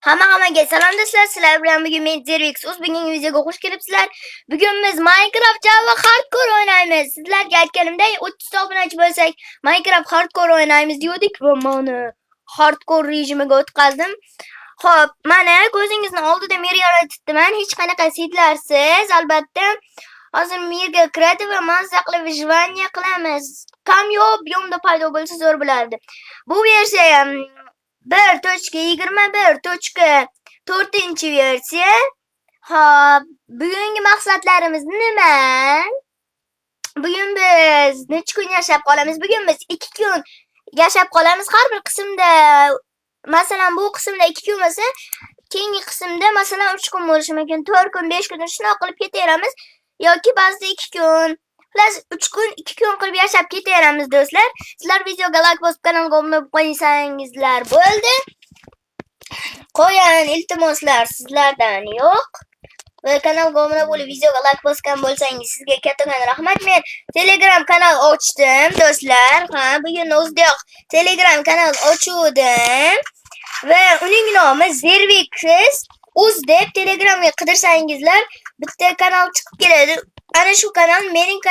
Hammaga salom do'stlar. Sizlar bilan bugun men Zervix o'z bugungi videoga xush kelibsizlar. Bugun biz Minecraft Java Hardcore o'ynaymiz. Sizlarga aytganimdek 30 ta obunachi bo'lsak, Minecraft Hardcore o'ynaymiz dedik va mana Hardcore rejimiga o'tkazdim. Xo'p, mana ko'zingizni oldida mer yaratibman. Hech qanaqa setlarsiz, albatta. Hozir merga kiradi va mazza qilib vijvaniya qilamiz. Kamyo biyomda paydo bo'lsa zo'r bo'lardi. Bu versiya 1.21.4 versiya. Hop, bugungi maqsadlarimiz nima? Bugun biz necha kun yashab qolamiz? Bugun biz 2 kun yashab qolamiz. Har bir qismda, masalan, bu qismda 2 kun bo'lsa, keyingi qismda masalan 3 kun bo'lishi mumkin. 4 kun, 5 kun shunday qilib ketaveramiz yoki ba'zida 2 kun, plus 3 kun, 2 kun qilib yashab ketaveramiz do'stlar. Sizlar videoga like bosib, kanalga obuna bo'lib qo'ysangizlar bo'ldi. Qo'ygan iltimoslar sizlardan yo'q. Va kanalga obuna bo'lib, videoga like bosgan bo'lsangiz sizga kattakon rahmat. Men Telegram kanal ochdim do'stlar. Bugun o'zidayoq Telegram kanal ochdim va uning nomi Zervix o'z deb Telegramga qidirsangizlar bitta kanal chiqib keladi. Ana shu kanal mening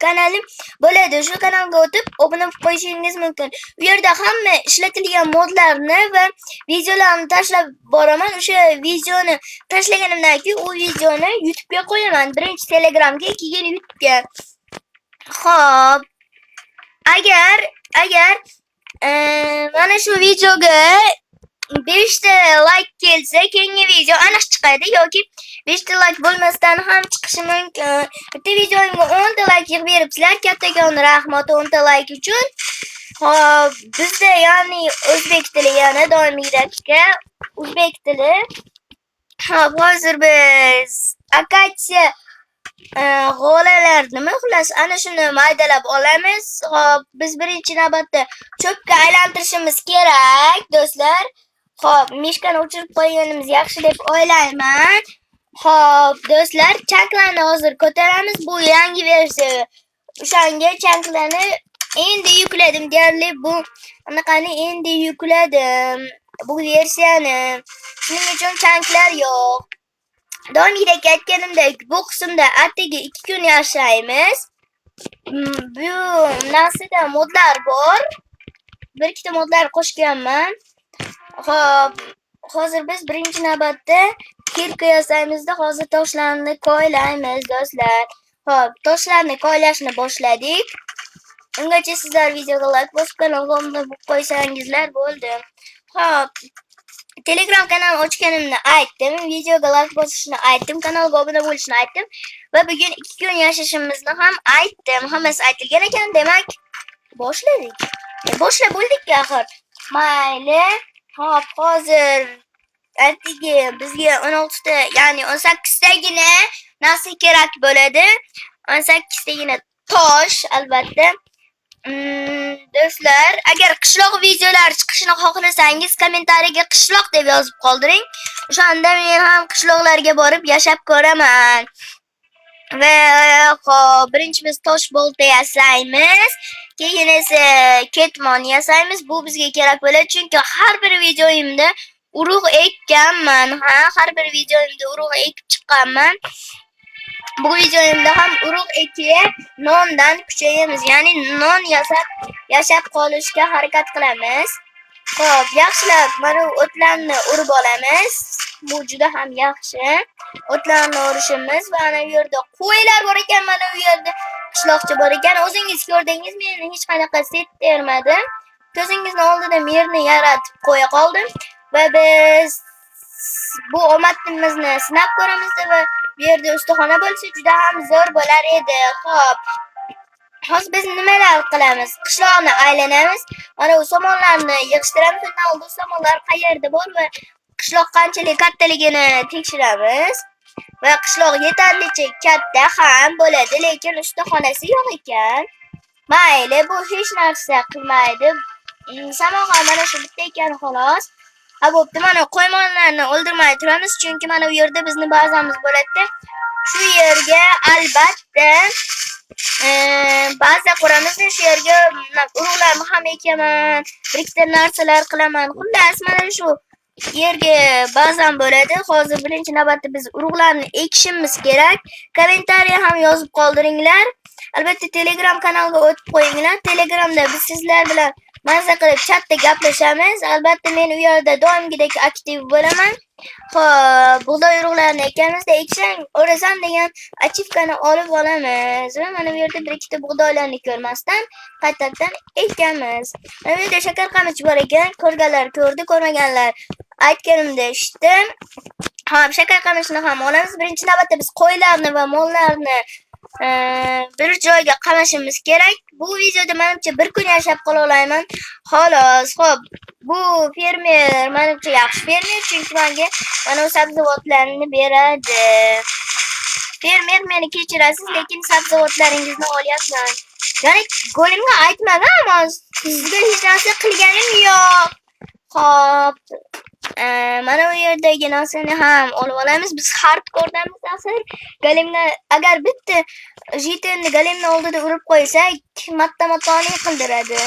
kanalim bo'ladi. Shu kanalga o'tib obuna bo'lib qo'yishingiz mumkin. Bu yerda hamma ishlatilgan modlarni va videolarni tashlab boraman. O'sha videoni tashlaganimdan keyin u videoni YouTube'ga qo'yaman. Birinchi Telegramga, ikkinchi YouTube'ga. Xo'p. Agar mana shu videoga 5 ta like kelsa, keyingi video aniq chiqadi yoki 5 ta like bo'lmasdan ham chiqishi mumkin. Bitta videomga 10 ta like yig'ib beribsizlar. Kattakon rahmat 10 ta like uchun. Hop, bizda ya'ni o'zbek tili yana doimiy daqiqa o'zbek tili. Hop, hozir biz akatsiya g'olalar nima xullas ana shuni maydalab olamiz. Hop, biz birinchi navbatda cho'pga aylantirishimiz kerak do'stlar. Hop, mishkani o'chirib qo'yganimiz yaxshi deb o'ylayman. Hop, do'stlar, chanklarni hozir ko'taramiz. Bu yangi versiya. O'shanga chanklarni endi yukladim deyarli. Bu anaqani endi yukladim. Bu versiyani. Shuning uchun chanklar yo'q. Doimgidek aytganimdek, bu qismda atigi 2 kun yashaymiz. Bu narsada modlar bor. Bir ikkita modlar qo'shganman. Hop, hozir biz birinchi navbatda kirka yasaymizda. Hozir toshlarni koylaymiz do'stlar. Hop, toshlarni koylashni boshladik. Ungacha sizlar videoga like bosib, kanalga obuna bo'lib qo'ysangizlar bo'ldi. Hop, Telegram kanal ochganimni aytdim, videoga like bosishni aytdim, kanalga obuna bo'lishni aytdim va bugun 2 kun yashashimizni ham aytdim. Hammasi aytilgan ekan, demak boshladik. Boshlab bo'ldik-ku axir. Mayli. Hop, hozir atigi bizga 16 ta, ya'ni 18 tagina narsa kerak bo'ladi. 18 tagina tosh albatta. Do'stlar, agar qishloq videolar chiqishini xohlasangiz, kommentariyaga qishloq deb yozib qoldiring. O'shanda men ham qishloqlarga borib yashab ko'raman. Va hop, birinchi biz tosh bolta yasaymiz, keyin esa ketmon yasaymiz. Bu bizga kerak bo'ladi, chunki har bir videoyimda urug' ekkanman. Har bir videoyimda urug' ekib chiqqanman. Bu videoyimda ham urug' ekib nondan kuchayamiz, ya'ni non yashab qolishga harakat qilamiz. Xo'p, yaxshilab mana o'tlarni urib olamiz. Bu juda ham yaxshi. O'tlarni urishimiz va ana bu yerda qo'ylar bor ekan, mana bu yerda qishloqcha bor ekan. O'zingiz ko'rdingiz, men hech qanaqa set bermadim. Ko'zingizni oldida merni yaratib qo'ya qoldim va biz bu omadimizni sinab ko'ramiz va bu yerda ustaxona bo'lsa juda ham zo'r bo'lar edi. Xo'p. Hozir biz nimalar qilamiz? Qishloqni aylanamiz. Mana bu somonlarni yig'ishtiramiz. Undan oldin somonlar qayerda bor va qishloq qanchalik kattaligini tekshiramiz. Va qishloq yetarlicha katta ham bo'ladi, lekin ustaxonasi yo'q ekan. Mayli, bu hech narsa qilmaydi. Samoga mana shu bitta ekan xolos. Bo'pti, mana qo'ymonlarni o'ldirmay turamiz, chunki mana bu yerda bizni bazamiz bo'ladi. Shu yerga albatta baza quramiz. Shu yerga urug'larni ham ekaman, bir ikkita narsalar qilaman. Xullas, mana shu yerga ba'zan bo'ladi. Hozir birinchi navbatda biz urug'larni ekishimiz kerak. Kommentariya ham yozib qoldiringlar. Albatta Telegram kanalga o'tib qo'yinglar. Telegramda biz sizlar bilan mazza qilib chatda gaplashamiz. Albatta men u yerda doimgidek aktiv bo'laman. Xo'p, bug'doy urug'larini ekamizda eksang, o'rasan degan achivkani olib olamiz va mana bu yerda bir ikkita bug'doylarni ko'rmasdan qaytadan ekamiz. Mana bu yerda shakar qamichi bor ekan. Ko'rganlar ko'rdi, ko'rmaganlar aytganimda eshitdi. Xo'p, shakar qamishini ham olamiz. Birinchi navbatda biz qo'ylarni va mollarni bir joyga qamashimiz kerak. Bu videoda menimcha bir kun yashab qola olaman. Xolos, xo'p. Bu fermer menimcha yaxshi fermer, chunki menga mana bu sabzavotlarni beradi. Fermer meni kechirasiz, lekin sabzavotlaringizni olyapman. Ya'ni go'limga aytmagan, ammo sizga hech narsa qilganim yo'q. Xo'p. Mana bu yerdagi narsani ham olib olamiz. Biz hardkoredamiz asir. Galimni agar bitta jitenni galimni oldida urib qo'ysak, matoni qildiradi.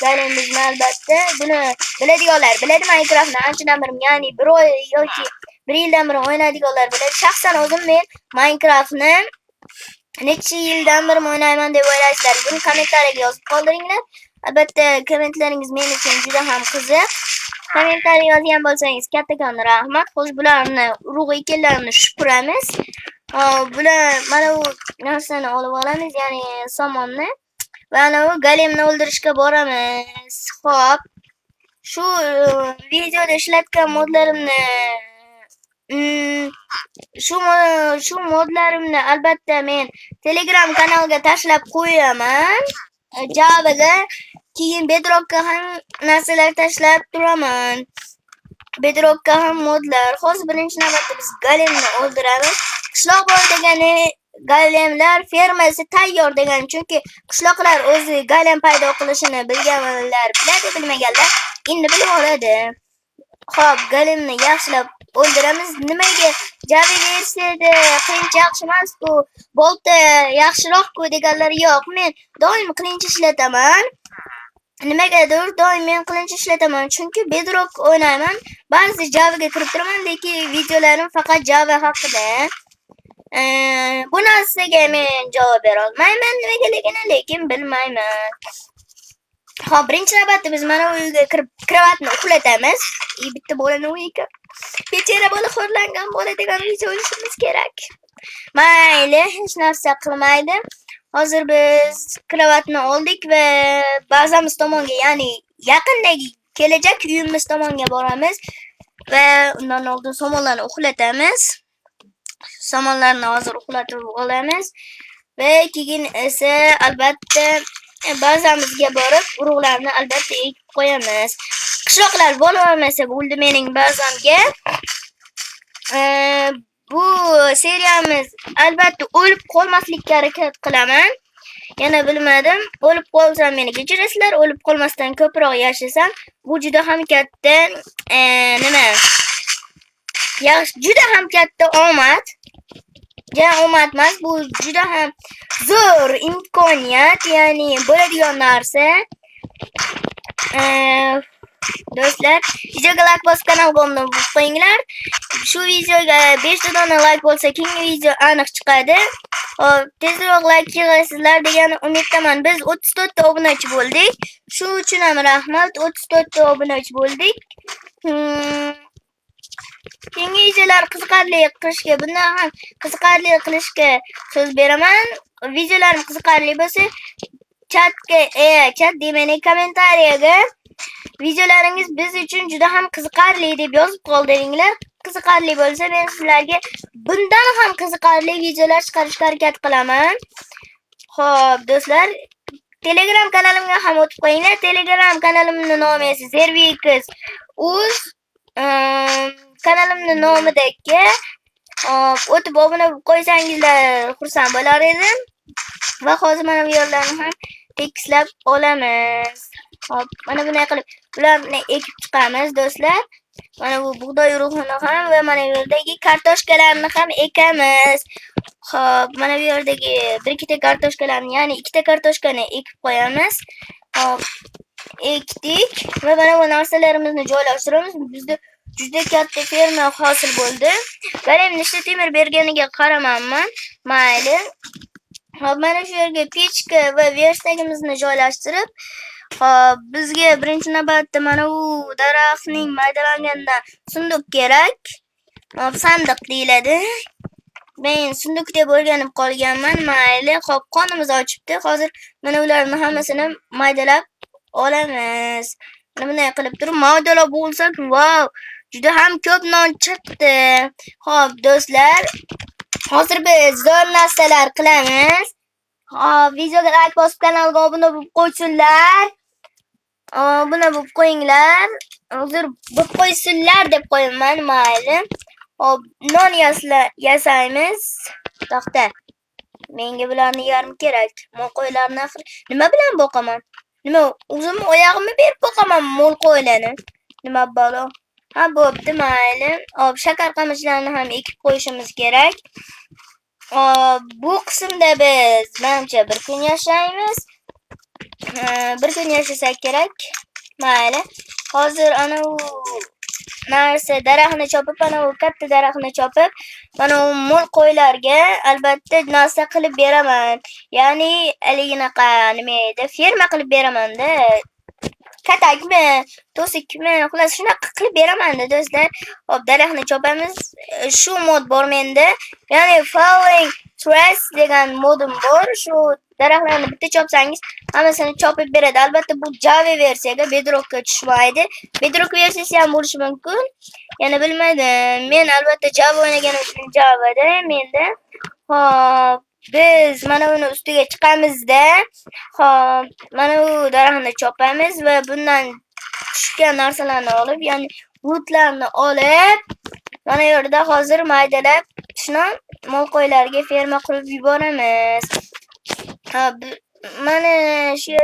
Galimimizni albatta buni biladiganlar biladi. Minecraftni anchadan beri, ya'ni bir oy yoki bir yildan beri o'ynaydiganlar biladi. Shaxsan o'zim men Minecraftni necha yildan beri o'ynayman deb o'ylaysizlar. Buni kommentariyaga yozib qoldiringlar. Albatta kommentlaringiz men uchun juda ham qiziq. Kommentariy yozgan bo'lsangiz kattakon rahmat. Xo'sh, bularni urug' ekinlarini shupuramiz. Bular mana bu narsani olib olamiz, ya'ni somonni. Va ana bu galemni o'ldirishga boramiz. Xo'p. Shu videoda ishlatgan modlarimni shu modlarimni albatta men Telegram kanaliga tashlab qo'yaman. Javaga keyin Bedrockga ham narsalar tashlab turaman. Bedrockga ham modlar. Hozir birinchi navbatda biz galemni o'ldiramiz. Qishloq bor degani galemlar fermasi tayyor degani, chunki qishloqlar o'zi galem paydo qilishini bilganlar biladi, bilmaganlar endi bilib oladi. Xo'p, galemni yaxshilab o'ldiramiz. Nimaga Java versiyada qiyinchi yaxshi emas-ku, bolta yaxshiroq-ku deganlar yo'q. Men doim qiyinchi ishlataman. Nimagadir doim men qilinch ishlataman, chunki Bedrock o'ynayman. Ba'zi Javaga kirib turaman, lekin videolarim faqat Java haqida. Bu narsaga men javob bera olmayman nimaligini, lekin bilmayman. Xo'p, birinchi navbatda biz mana bu uyga kirib kravatni uxlatamiz. Bitta bolani uyga. Bechara bola xo'rlangan bola degan video olishimiz kerak. Mayli, hech narsa qilmaydi. Hozir biz kravatni oldik va bazamiz tomonga, ya'ni yaqindagi kelajak uyimiz tomonga boramiz va undan oldin somonlarni uxlatamiz. Somonlarni hozir uxlatib olamiz va keyin esa albatta bazamizga borib urug'larni albatta ekib qo'yamiz. Qishloqlar bo'lmasa bo'ldi mening bazamga. Bu seriyamiz albatta o'lib qolmaslikka harakat qilaman. Yana bilmadim, o'lib qolsam meni kechirasizlar, o'lib qolmasdan ko'proq yashasam, bu juda ham katta juda ham katta omad. Ja, omad emas, bu juda ham zo'r imkoniyat, ya'ni bo'ladigan narsa. Do'stlar, videoga like bosib kanalga obuna bo'lib qo'yinglar. Shu videoga 5 ta dona like bo'lsa, keyingi video aniq chiqadi. Tezroq like yig'asizlar degan umiddaman. Biz 34 ta obunachi bo'ldik. Shu uchun ham rahmat. 34 ta obunachi bo'ldik. Keyingi videolar qiziqarli qilishga, bundan ham qiziqarli qilishga so'z beraman. Videolarim qiziqarli bo'lsa, chat deymani kommentariyaga videolaringiz biz uchun juda ham qiziqarli deb yozib qoldiringlar. Qiziqarli bo'lsa, men sizlarga bundan ham qiziqarli videolar chiqarishga harakat qilaman. Xo'p, do'stlar, Telegram kanalimga ham o'tib qo'yinglar. Telegram kanalimning nomi esa Zervix.uz. Kanalimning nomidagi o'tib obuna bo'lib qo'ysangizlar xursand bo'lar edim. Va hozir mana bu yerlarni ham tekislab olamiz. Hop, mana bunday qilib ularni ekib chiqamiz do'stlar. Mana bu bug'doy urug'ini ham va mana bu yerdagi kartoshkalarni ham ekamiz. Hop, mana bu yerdagi bir ikkita kartoshkalarni, ya'ni ikkita kartoshkani ekib qo'yamiz. Hop, ekdik va mana bu narsalarimizni joylashtiramiz. Bizda juda katta ferma hosil bo'ldi. Garim nechta temir berganiga qaramayman. Mayli. Hop, mana shu yerga pechka va versagimizni joylashtirib, hop, bizga birinchi navbatda mana bu daraxtning maydalanganidan sunduq kerak. Hop, sandiq deyiladi. Men sunduq deb o'rganib qolganman. Mayli, hop, qonimiz ochibdi. Hozir mana ularni hammasini maydalab olamiz. Bunday qilib turib maydalab bo'lsak, wow, juda ham ko'p non chiqdi. Hop, do'stlar, hozir biz zo'r narsalar qilamiz. Hop, videoga like bosib kanalga obuna bo'lib qo'ysinlar. Obuna bo'lib qo'yinglar. Hozir bo'lib qo'ysinlar deb qo'yaman, mayli. Hop, non yasaymiz. To'xta. Menga bularni yarim kerak. Mol qo'ylarni axir nima bilan boqaman? Nima, o'zim oyog'imni berib boqaman mol qo'ylarni. Nima balo? Ha, bo'pti, mayli. Hop, shakar qamishlarni ham ekib qo'yishimiz kerak. Bu qismda biz menimcha bir kun yashaymiz. Bir kun yashasak kerak. Mayli. Hozir ana u narsa daraxtni chopib, ana u katta daraxtni chopib, mana u mol qo'ylarga albatta narsa qilib beraman. Ya'ni aliginaqa nima edi, ferma qilib beraman-da. Katakmi, to'sikmi, xullas shunaqa qilib beraman-da do'stlar. Hop, daraxtni chopamiz. Shu mod bor menda. Ya'ni falling trees degan modim bor. Shu daraxtlarni bitta chopsangiz, hammasini chopib beradi. Albatta bu Java versiyaga, Bedrockga tushmaydi. Bedrock versiyasi ham bo'lishi mumkin. Yana bilmadim. Men albatta Java o'ynaganim uchun Javada menda. Hop, biz mana uni ustiga chiqamizda. Hop, mana bu daraxtni chopamiz va bundan tushgan narsalarni olib, ya'ni woodlarni olib, mana yerda hozir maydalab, shuni mol qo'ylarga ferma qilib yuboramiz. Hop, mana shu